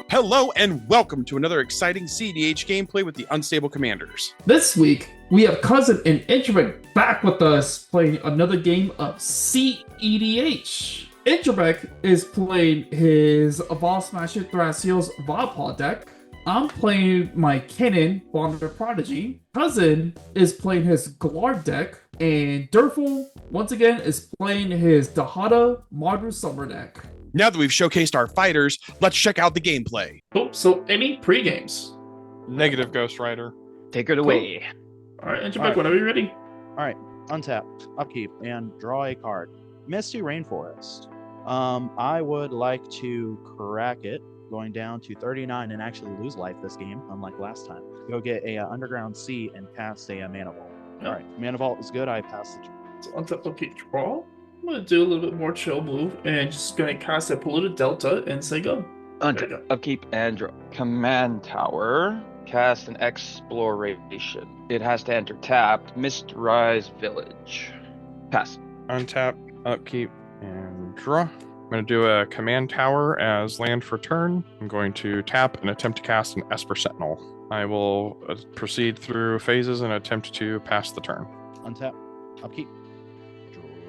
Hello and welcome to another exciting cEDH gameplay with the Unstable Commanders. This week, we have Cousin and Intrebec back with us playing another game of cEDH. Intrbec is playing his Vial Smasher Thrasios Vial deck. I'm playing my Kinnan Bonder Prodigy. Cousin is playing his Glarb deck. And Durful, once again, is playing his Dihada Mohr Summer deck. Now that we've showcased our fighters, let's check out the gameplay. Cool. So, any pre-games? Negative Ghost Rider. Take it away. All right, Intrebec, Alright. whenever you're ready. Alright, untap, upkeep, and draw a card. Misty Rainforest. I would like to crack it, going down to 39 and actually lose life this game, unlike last time. Go get a Underground Sea and cast a Mana Vault. Yeah. Alright, Mana Vault is good, I pass the turn. So untap, upkeep, draw. I'm going to do a little bit more chill move and just going to cast a Polluted Delta and say go. Untap, upkeep, and draw. Command Tower. Cast an Exploration. It has to enter tapped. Mist-Rise Village. Pass. Untap, upkeep, and draw. I'm going to do a Command Tower as land for turn. I'm going to tap and attempt to cast an Esper Sentinel. I will proceed through phases and attempt to pass the turn. Untap, upkeep,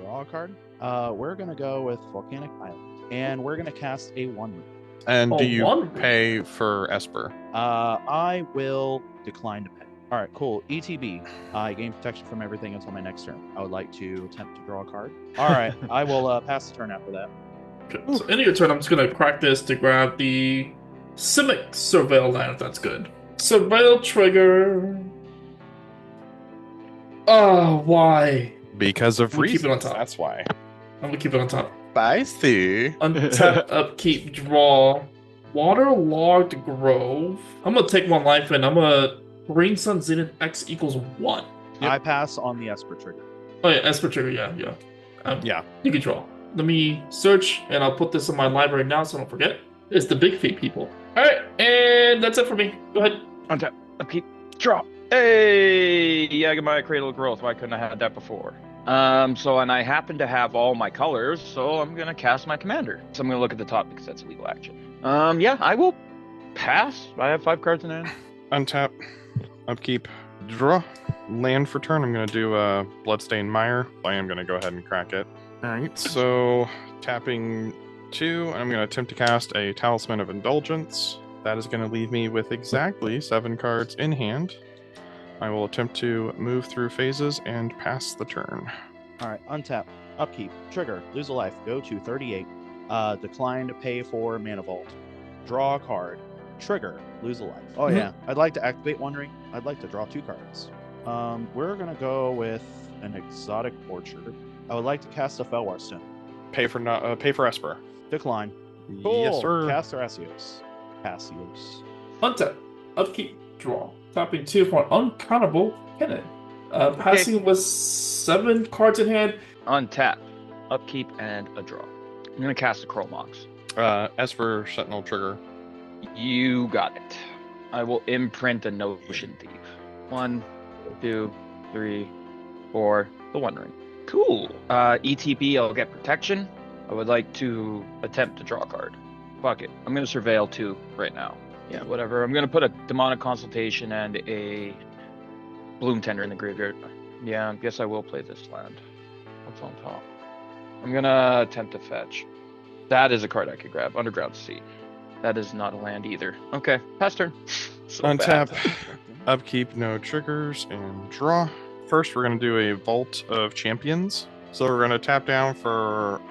draw a card. We're going to go with Volcanic Island, and we're going to cast a 1-1. And Oh, do you one. pay for Esper? I will decline to pay. All right, cool. ETB. I gain protection from everything until my next turn. I would like to attempt to draw a card. All right, I will pass the turn after that. Okay, so end of your turn, I'm just going to crack this to grab the Simic Surveil land, if that's good. Surveil trigger. Oh, why? Because of We'll keep it on reasons. top. That's why. I'm going to keep it on top. Spicy. Untap, upkeep, draw. Waterlogged Grove. I'm going to take one life and I'm going to Green Sun Zenith X equals 1. Yep. I pass on the Esper trigger. Oh, yeah, Esper trigger, yeah. Yeah. You can draw. Let me search, and I'll put this in my library now so I don't forget. It's the Big Feet people. Alright, and that's it for me. Go ahead. Untap, upkeep, draw. Hey! Yagamaya Cradle of Growth. Why couldn't I have that before? And I happen to have all my colors, so I'm going to cast my commander. So I'm going to look at the top because that's a legal action. Yeah, I will pass. I have 5 cards in hand. Untap, upkeep, draw. Land for turn. I'm going to do a Bloodstained Mire. I am going to go ahead and crack it. Alright, so tapping 2, I'm going to attempt to cast a Talisman of Indulgence. That is going to leave me with exactly 7 cards in hand. I will attempt to move through phases and pass the turn. All right, untap, upkeep, trigger, lose a life, go to 38. Decline to pay for Mana Vault. Draw a card. Trigger, lose a life. Oh yeah, I'd like to activate One Ring. I'd like to draw 2 cards. We're going to go with an Exotic Orchard. I would like to cast a Felwar Stone. Pay for Esper. Decline. Yes, sir. Cast Thrasios. Passios. Untap, upkeep, draw. Tapping 2 for an uncountable Kinnan. Passing with 7 cards in hand. Untap, upkeep, and a draw. I'm going to cast a Chromox. Esper Sentinel trigger. You got it. I will imprint a Notion Thief. 1, 2, 3, 4. The One Ring. Cool. ETB, I'll get protection. I would like to attempt to draw a card. Fuck it. I'm going to Surveil 2 right now. Yeah, whatever. I'm going to put a Demonic Consultation and a Bloom Tender in the graveyard. Yeah, I guess I will play this land. What's on top? I'm going to attempt to fetch. That is a card I could grab. Underground Sea. That is not a land either. Okay, pass turn. So Untap, bad. upkeep, no triggers, and draw. First, we're going to do a Vault of Champions. So we're going to tap down for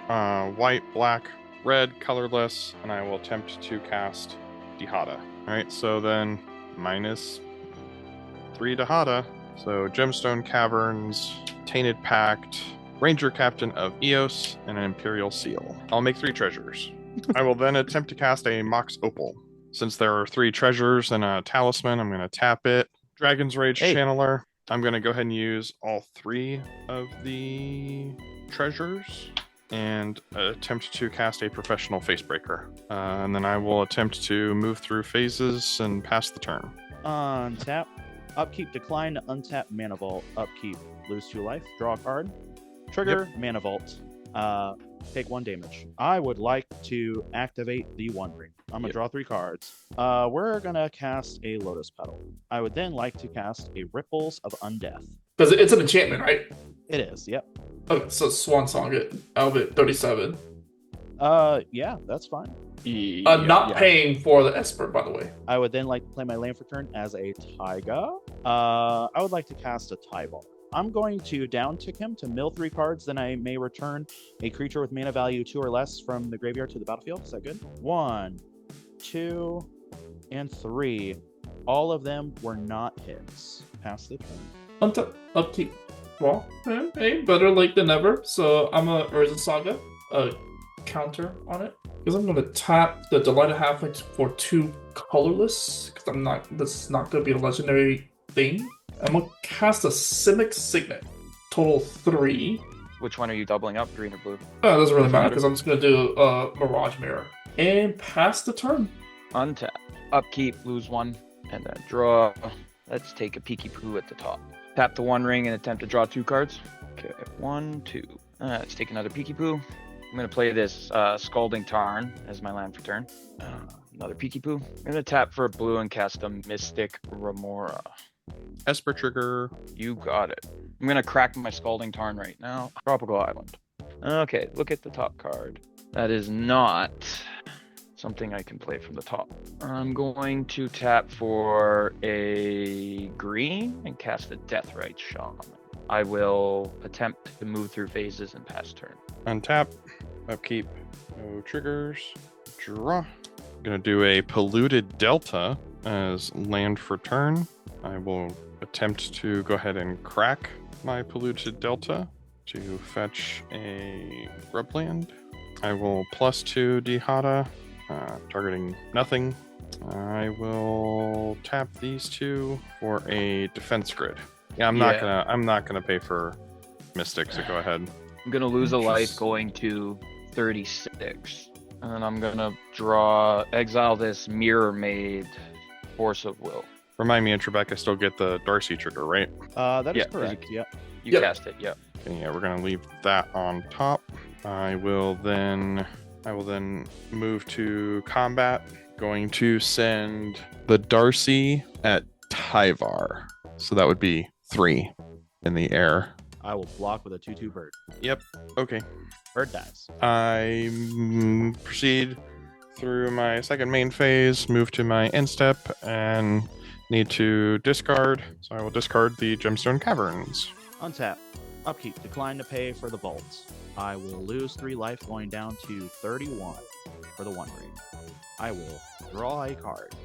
white, black, red, colorless, and I will attempt to cast Dihada. Alright, so then -3 Dihada. So Gemstone Caverns, Tainted Pact, Ranger Captain of Eos, and an Imperial Seal. I'll make 3 treasures. I will then attempt to cast a Mox Opal. Since there are 3 treasures and a talisman, I'm going to tap it. Dragon's Rage Channeler. I'm going to go ahead and use all 3 of the treasures and attempt to cast a Professional Facebreaker. And then I will attempt to move through phases and pass the turn. Untap, upkeep, decline to untap Mana Vault. Upkeep, lose 2 life, draw a card. Trigger, Mana Vault. Take 1 damage. I would like to activate the One Ring. I'm gonna draw 3 cards. We're gonna cast a Lotus Petal. I would then like to cast a Ripples of Undeath. Because it's an enchantment, right? It is, yep. Okay, so Swan Song it. Albert 37. Yeah, that's fine. Not paying for the Esper, by the way. I would then like to play my land for turn as a Taiga. I would like to cast a Tyvar. I'm going to down tick him to mill 3 cards, then I may return a creature with mana value 2 or less from the graveyard to the battlefield. Is that good? 1, 2, and 3. All of them were not hits. Pass the turn. Upkeep. Well, hey, better late than never. So I'm a Urza Saga, counter on it. Because I'm gonna tap the Delighted Halfling for 2 colorless. Because this is not gonna be a legendary thing. I'm gonna cast a Simic Signet. Total 3. Which one are you doubling up, green or blue? Oh, it doesn't really matter because I'm just gonna do Mirage Mirror. And pass the turn. Untap. Upkeep, lose 1, and then draw. Let's take a peeky poo at the top. Tap the One Ring and attempt to draw 2 cards. Okay, 1, 2. Let's take another peeky poo. I'm gonna play this Scalding Tarn as my land for turn. Another peeky poo. I'm gonna tap for a blue and cast a Mystic Remora. Esper trigger. You got it. I'm gonna crack my Scalding Tarn right now. Tropical Island. Okay, look at the top card. That is not something I can play from the top. I'm going to tap for a green and cast a Deathrite Shaman. I will attempt to move through phases and pass turn. Untap. Upkeep. No triggers. Draw. Gonna do a Polluted Delta as land for turn. I will attempt to go ahead and crack my Polluted Delta to fetch a Grubland. I will +2 Dihada, targeting nothing. I will tap these 2 for a defense grid. Yeah, I'm not gonna pay for Mystic, so go ahead. I'm gonna lose a life going to 36. And I'm gonna exile this Mirror Maid Force of Will. Remind me, Intrbec, I still get the Darcy trigger, right? That is correct. Yep. You cast it, yep. Okay, yeah, we're gonna leave that on top. I will then move to combat. Going to send the Darcy at Tyvar. So that would be 3 in the air. I will block with a 2/2 bird. Yep. Okay. Bird dies. I proceed through my second main phase, move to my end step, and need to discard. So I will discard the Gemstone Caverns. Untap. Upkeep. Decline to pay for the vaults. I will lose 3 life going down to 31 for the One Ring. I will draw a card.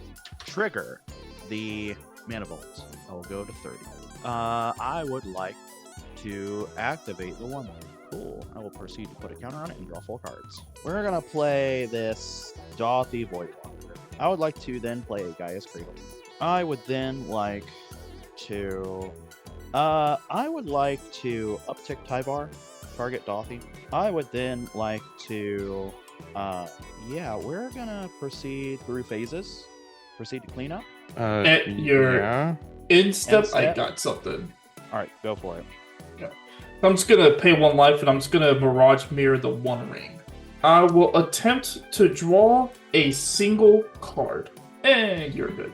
Trigger the Mana Vault. I will go to 30. I would like to activate the One Ring. Cool. I will proceed to put a counter on it and draw 4 cards. We're gonna play this Dothy Voidwalker. I would like to then play a Gaia's Cradle. I would then like to uptick Tyvar, target Dothy. I would then like to we're gonna proceed through phases. Proceed to clean up. At your instep, I got something. Alright, go for it. I'm just gonna pay 1 life and I'm just gonna Mirage Mirror the One Ring. I will attempt to draw a single card. And you're good.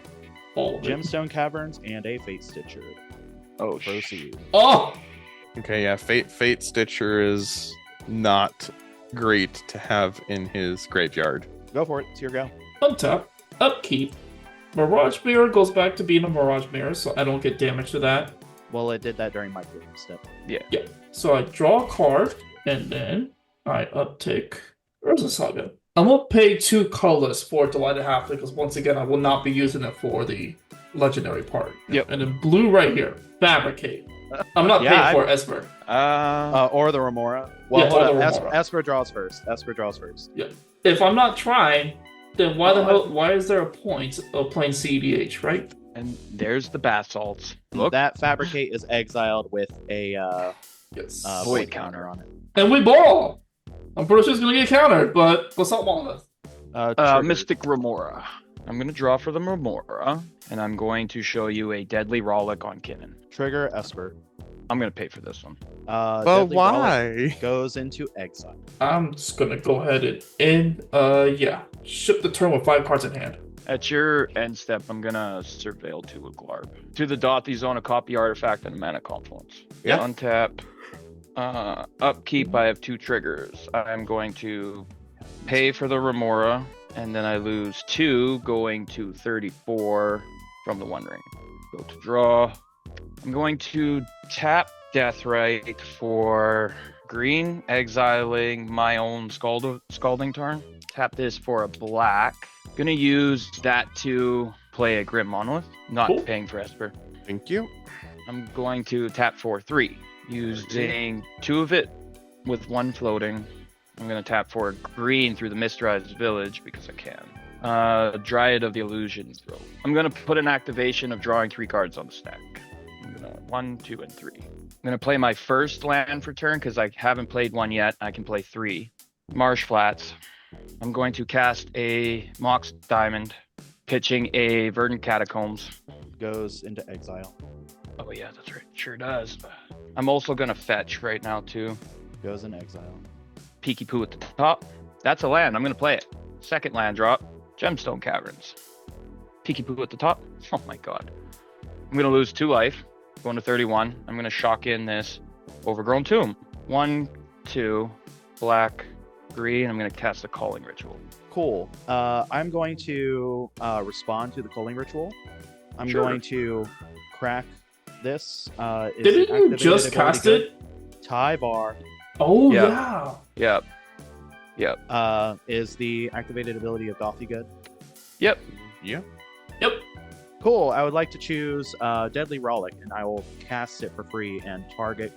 All of it. Gemstone Caverns and a Fate Stitcher. Oh, Proceed. Oh! Okay, yeah, Fate Stitcher is not great to have in his graveyard. Go for it. It's your go. Untap. Upkeep. Mirage Mirror goes back to being a Mirage Mirror, so I don't get damage to that. Well, it did that during my clearing step. Yeah. So I draw a card, and then I uptick Urza Saga. I'm gonna pay 2 colorless for Delighted Halfling, because once again, I will not be using it for the legendary part. Yep. And then blue right here, Fabricate. I'm not paying for Esper. Or the Remora. Well, Yeah, hold or up. the Remora. Esper draws first. If I'm not trying, then why is there a point of playing cEDH, right? And there's the Basalts. Look, That Fabricate is exiled with a Yes. void counter on it. And we ball! I'm pretty sure it's gonna get countered, but what's up on this? Triggered. Mystic Remora. I'm gonna draw for the Remora, and I'm going to show you a Deadly Rollick on Kinnan. Trigger Esper. I'm gonna pay for this one. But Deadly Relic why? goes into exile. I'm just gonna go ahead and end. Yeah. Ship the turn with 5 cards in hand. At your end step, I'm gonna surveil 2 with Glarb. To the Dothy zone, a copy artifact and a mana confluence. Yeah. Untap. Upkeep, I have 2 triggers. I'm going to pay for the Remora, and then I lose 2, going to 34 from the One Ring. Go to draw. I'm going to tap Deathrite for green, exiling my own Scalding Tarn. Tap this for a black. Gonna use that to play a Grim Monolith, not Cool. paying for Esper. Thank you. I'm going to tap for 3, using 2 of it with 1 floating. I'm going to tap for green through the Misterized Village because I can. Dryad of the Illusion Throw. I'm going to put an activation of drawing 3 cards on the stack. I'm going to 1, 2, and 3. I'm going to play my first land for turn because I haven't played one yet. I can play 3. Marsh Flats. I'm going to cast a Mox Diamond, pitching a Verdant Catacombs. Goes into exile. Oh yeah, that's right. Sure does. I'm also going to fetch right now too. Goes in exile. Peeky Poo at the top. That's a land. I'm going to play it. Second land drop. Gemstone Caverns. Peeky Poo at the top. Oh my god. I'm going to lose 2 life. Going to 31. I'm going to shock in this Overgrown Tomb. 1, 2, black, green. I'm going to cast a Calling Ritual. Cool. I'm going to respond to the Calling Ritual. I'm Sure. going to crack this. Is Didn't the you activated just ability cast good? it? Tie bar. Oh, Yeah. yeah. Yep. Is the activated ability of Dothy good? Yep. Yeah. Yep. Cool. I would like to choose Deadly Relic, and I will cast it for free and target.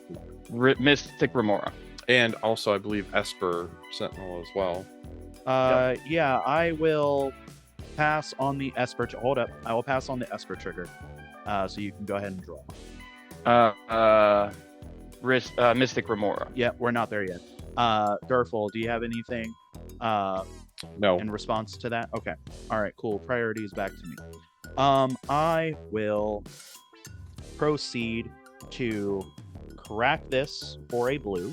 Mystic Remora. And also, I believe Esper Sentinel as well. Yeah, I will pass on the Esper. Hold up. I will pass on the Esper trigger. So you can go ahead and draw. Mystic Remora. Yeah, we're not there yet. Durful, do you have anything No. in response to that? Okay. All right, cool. Priorities back to me. I will proceed to crack this for a blue.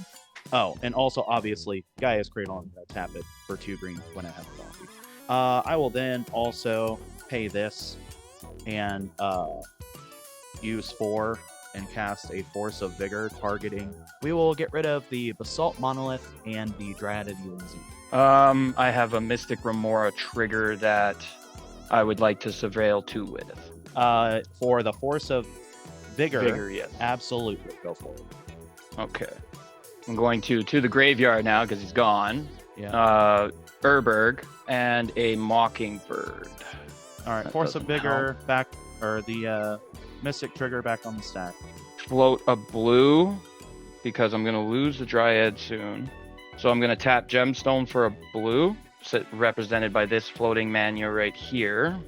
Oh, and also, obviously, Gaia's Cradle, I'm going to tap it for 2 green when I have a Dothy. I will then also pay this and use 4 and cast a Force of Vigor targeting. We will get rid of the Basalt Monolith and the Dryad of the Illusion. I have a Mystic Remora trigger that I would like to surveil 2 with. For the Force of Vigor, yes. absolutely, go for it. Okay. I'm going to the graveyard now because he's gone. Yeah. Urberg and a Mockingbird. All right, that Force of doesn't Vigor back, or the Mystic trigger back on the stack. Float a blue because I'm going to lose the Dryad soon. So I'm going to tap Gemstone for a blue, represented by this floating Mania right here.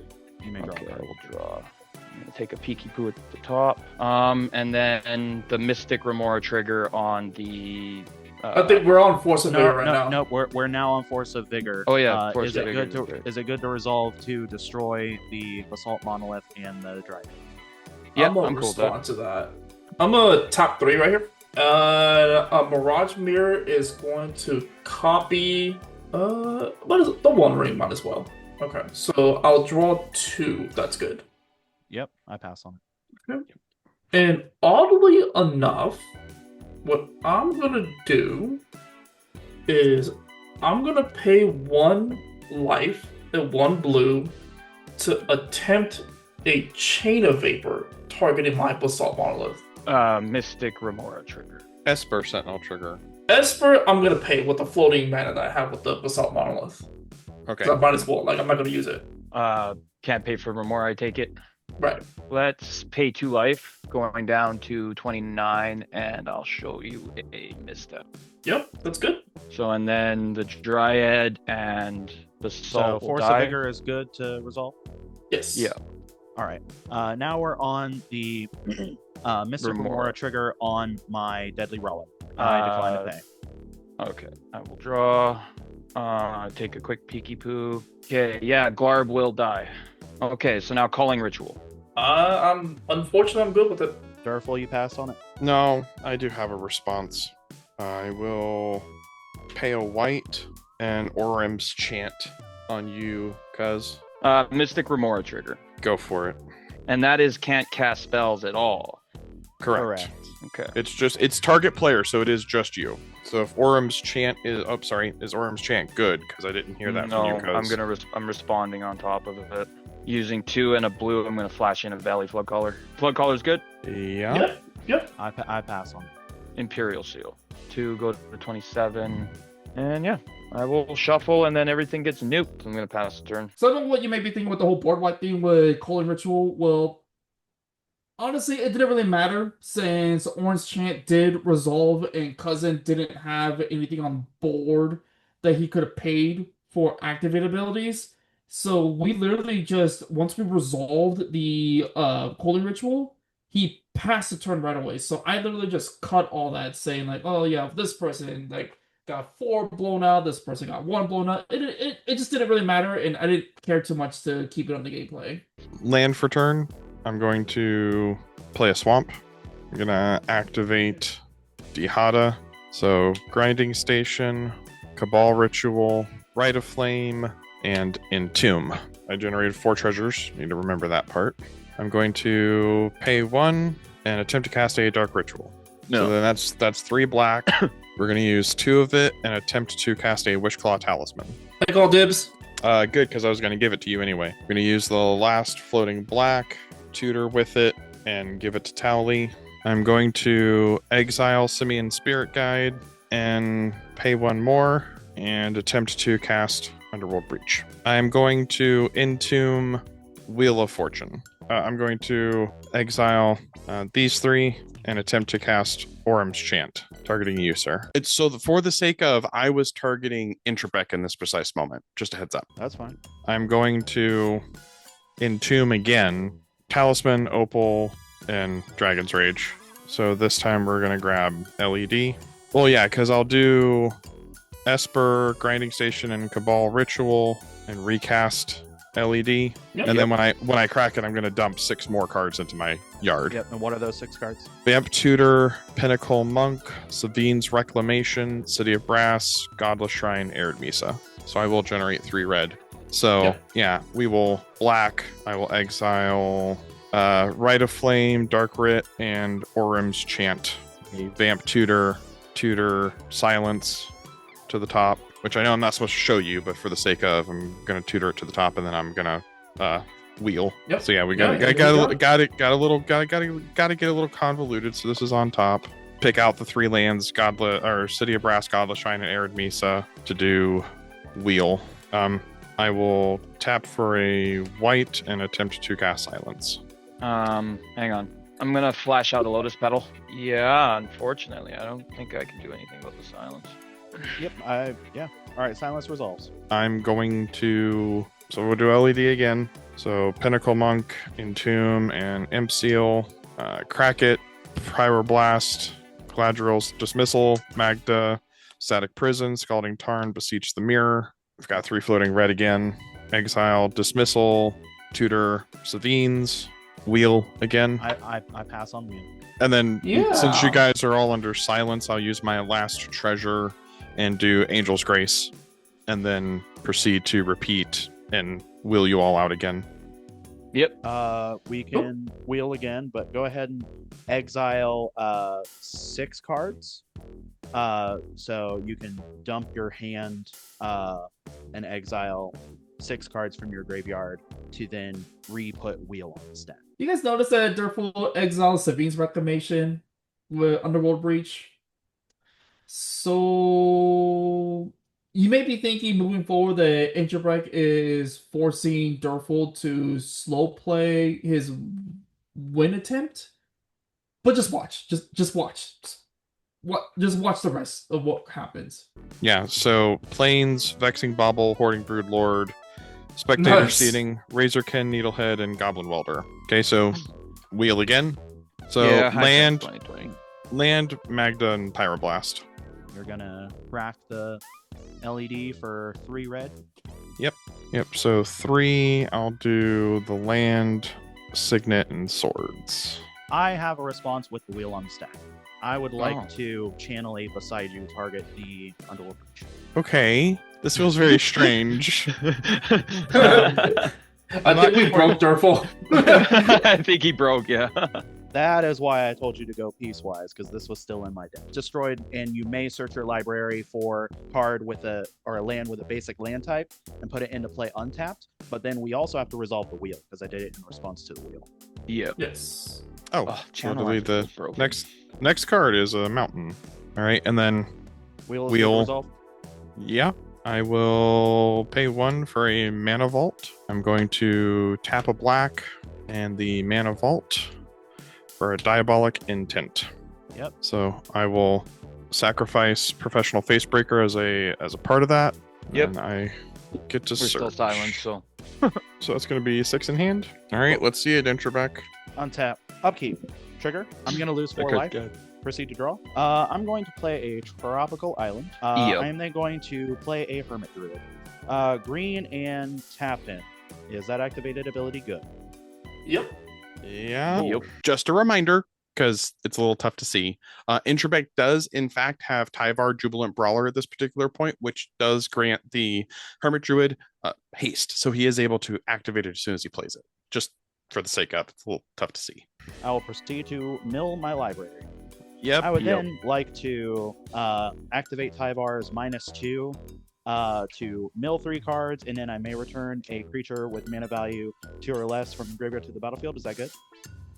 You may draw. Okay, a I card. will draw. I'm going to take a Peeky Poo at the top. And then the Mystic Remora trigger on the... I think we're on Force of Vigor right now. No, we're now on Force of Vigor. Oh, yeah, Force is of it Vigor good is to great. is it good to resolve to destroy the Basalt Monolith and the Dryad? Yeah, I'm gonna I'm cool with that. respond to that. I'm gonna top 3 right here. A Mirage Mirror is going to copy. What is it? The One Ring might as well. Okay, so I'll draw 2. That's good. Yep, I pass on it. And oddly enough, what I'm gonna do is I'm gonna pay 1 life and 1 blue to attempt a Chain of Vapor targeting my Basalt Monolith. Mystic Remora trigger. Esper Sentinel trigger. Esper, I'm gonna pay with the floating mana that I have with the Basalt Monolith. Okay. 'Cause I might as well. Like, I'm not gonna use it. Can't pay for Remora, I take it. Right. Let's pay 2 life, going down to 29, and I'll show you a misstep. Yep, that's good. So, and then the Dryad and the So Salt will Force of die. Vigor is good to resolve. Yes. Yeah. All right. Now we're on the Mystic Remora trigger on my Deadly Relic. I decline to pay. Okay, I will draw. Take a quick Peeky Poo. Okay, yeah, Glarb will die. Okay, so now Calling Ritual. Unfortunately, I'm good with it. Durful, you pass on it. No, I do have a response. I will pay a white and Orem's chant on you, cuz. Mystic Remora trigger. Go for it. And that is can't cast spells at all. Correct. Okay. It's target player, so it is just you. So if Orem's chant is is Orem's chant good? Because I didn't hear that from you. I'm responding on top of it. Using 2 and a blue, I'm gonna flash in a Valley Flood Caller. Flood Caller's good. Yeah. Yep. I pass on. Imperial Seal. 2 go to 27, and yeah, I will shuffle, and then everything gets nuked. I'm gonna pass the turn. So I don't know what you may be thinking with the whole board wipe thing with Calling Ritual. Well, honestly, it didn't really matter since Orange Chant did resolve and Cousin didn't have anything on board that he could have paid for activate abilities. So we literally just, once we resolved the Calling Ritual, he passed the turn right away. So I literally just cut all that, saying like, oh yeah, this person like got 4 blown out, this person got 1 blown out. It just didn't really matter, and I didn't care too much to keep it on the gameplay. Land for turn. I'm going to play a swamp. I'm going to activate Dihada. So Grinding Station, Cabal Ritual, Rite of Flame, and Entomb. I generated 4 treasures. Need to remember that part. I'm going to pay 1 and attempt to cast a Dark Ritual. No. So then that's 3 black. We're going to use 2 of it and attempt to cast a Wishclaw Talisman. I call dibs. Good, because I was going to give it to you anyway. I'm going to use the last floating black, tutor with it, and give it to Towley. I'm going to exile Simian Spirit Guide and pay 1 more and attempt to cast Underworld Breach. I'm going to Entomb Wheel of Fortune. I'm going to exile these 3 and attempt to cast Orem's Chant, targeting you, sir. It's so for the sake of, I was targeting Intrbec in this precise moment. Just a heads up. That's fine. I'm going to Entomb again, Talisman, Opal, and Dragon's Rage. So this time we're going to grab LED. Well, yeah, because I'll do Esper, Grinding Station, and Cabal Ritual, and recast LED. And then when I crack it, I'm going to dump 6 more cards into my yard. Yep. And what are those 6 cards? Vamp Tutor, Pinnacle Monk, Savine's Reclamation, City of Brass, Godless Shrine, Arid Misa. So I will generate 3 red. So yeah, we will black. I will exile Rite of Flame, Dark Writ, and Orem's Chant. Vamp Tutor, Silence to the top, which I know I'm not supposed to show you, but for the sake of, I'm gonna tutor it to the top, and then I'm gonna wheel. Yep. So yeah, we got get a little convoluted. So this is on top. Pick out the 3 lands, City of Brass, Godless Shrine, and Arid Misa to do wheel. I will tap for a white and attempt to cast Silence. Hang on. I'm gonna flash out a Lotus Petal. Yeah, unfortunately, I don't think I can do anything about the silence. Yep. All right. Silence resolves. I'm going to... So we'll do LED again. So Pinnacle Monk, Entomb, and Imp Seal. Crack It, Pyroblast, Gladriel's Dismissal, Magda, Static Prison, Scalding Tarn, Beseech the Mirror. We've got 3 floating red again. Exile, Dismissal, Tutor, Savine's, Wheel again. I pass on wheel. And then since you guys are all under silence, I'll use my last treasure and do Angel's Grace, and then proceed to repeat and wheel you all out again. Yep. We can wheel again, but go ahead and exile 6 cards. So you can dump your hand and exile 6 cards from your graveyard to then re-put wheel on the stack. You guys notice that Durful exiles Savine's Reclamation with Underworld Breach? So you may be thinking moving forward that Intrbec is forcing Durful to slow play his win attempt, but just watch. Just watch. Just watch the rest of what happens. Yeah, so Plains, Vexing Bauble, Hoarding Broodlord, Spectator Seeding, Razorkin, Needlehead, and Goblin Welder. Okay, so wheel again. So land, Magda, and Pyroblast. You're gonna crack the LED for 3 red. Yep. So 3. I'll do the land, Signet, and Swords. I have a response with the wheel on the stack. I would like Oh. to channel a beside you target the underworld breach. Okay, this feels very strange. I think we broke Durful. I think he broke, yeah. That is why I told you to go piecewise, because this was still in my deck. Destroyed, and you may search your library for card with a land with a basic land type and put it into play untapped. But then we also have to resolve the wheel because I did it in response to the wheel. Yeah. Yes. Oh, Channel literally Action was the broken. next card is a mountain. All right, and then Wheel is Wheel. resolved. yeah, I will pay 1 for a mana vault. I'm going to tap a black and the mana vault for a diabolic intent. Yep. So I will sacrifice professional facebreaker as a part of that. Yep. And I get to We're still search. silent, so. So that's going to be 6 in hand. All right, let's see it, Intrebec. Untap. Upkeep. Trigger. I'm going to lose 4 life. Proceed to draw. I'm going to play a tropical island. Yep. I am then going to play a hermit druid. Green and tap in. Is that activated ability good? Yep. Yeah. Yep. Just a reminder, because it's a little tough to see. Intrbec does, in fact, have Tyvar Jubilant Brawler at this particular point, which does grant the Hermit Druid haste. So he is able to activate it as soon as he plays it. Just for the sake of, it's a little tough to see. I will proceed to mill my library. Yep. I would Yep. then like to activate Tyvar's -2 to mill 3 cards, and then I may return a creature with mana value 2 or less from the graveyard to the battlefield. Is that good?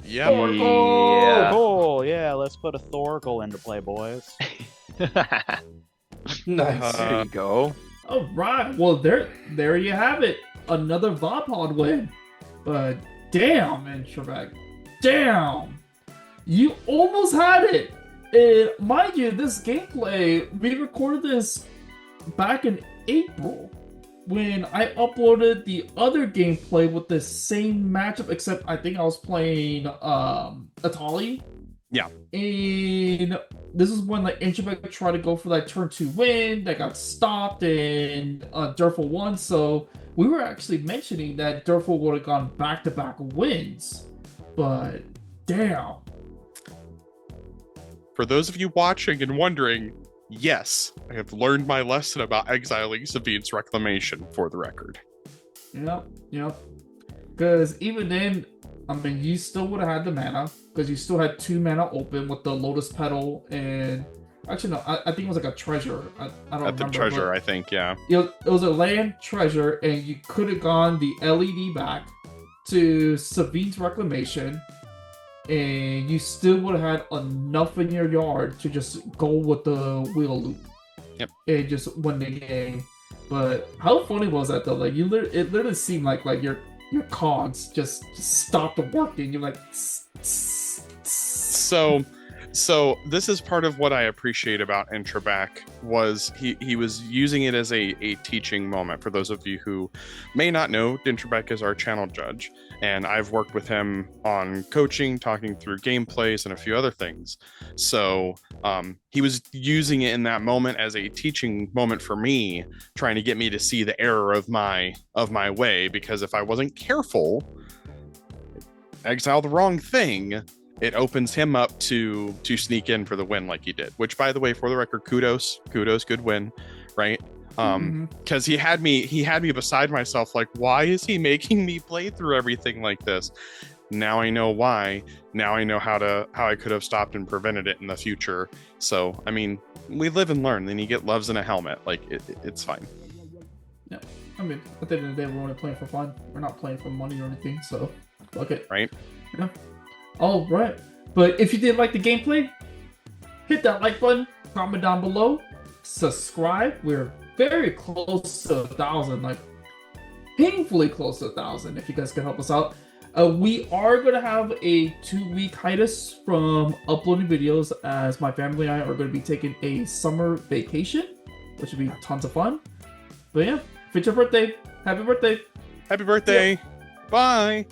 Yep. Yeah. Cool. Yeah, let's put a Thorkel into play, boys. Nice. There you go. All right. Well, there you have it. Another Vapod win. But damn, Intrebec. Damn. You almost had it. And mind you, this gameplay, we recorded this back in April when I uploaded the other gameplay with the same matchup, except I think I was playing Atali. Yeah. And this is when like Intrebec tried to go for that turn 2 win that got stopped and Durful won. So we were actually mentioning that Durful would have gone back-to-back wins. But damn. For those of you watching and wondering, yes, I have learned my lesson about exiling Savine's Reclamation, for the record. Yep. Because even then, I mean, you still would have had the mana, because you still had 2 mana open with the Lotus Petal and... Actually, no, I think it was like a treasure. I don't remember. At the treasure, I think, yeah. It was a land treasure, and you could have gone the LED back to Savine's Reclamation, and you still would have had enough in your yard to just go with the wheel loop. Yep. And just win the game. But how funny was that though? Like it literally seemed like your cogs just stopped working. You're like. So this is part of what I appreciate about Intrbec was he was using it as a teaching moment. For those of you who may not know, Intrbec is our channel judge, and I've worked with him on coaching, talking through gameplays, and a few other things. So he was using it in that moment as a teaching moment for me, trying to get me to see the error of my way, because if I wasn't careful, exile the wrong thing, it opens him up to sneak in for the win like he did. Which, by the way, for the record, kudos, good win, right? Because he had me beside myself, like, why is he making me play through everything like this? Now I know why. Now I know how I could have stopped and prevented it in the future. So, I mean, we live and learn. Then you get loves in a helmet. Like, it's fine. Yeah, I mean, at the end of the day, we're only playing for fun. We're not playing for money or anything, so fuck it. Right? Yeah. All right. But if you did like the gameplay, hit that like button, comment down below, subscribe. We're very close to 1,000, like painfully close to 1,000. If you guys can help us out, we are going to have a 2-week hiatus from uploading videos, as my family and I are going to be taking a summer vacation, which will be tons of fun. But yeah, if it's your birthday, happy birthday. Happy birthday. Bye.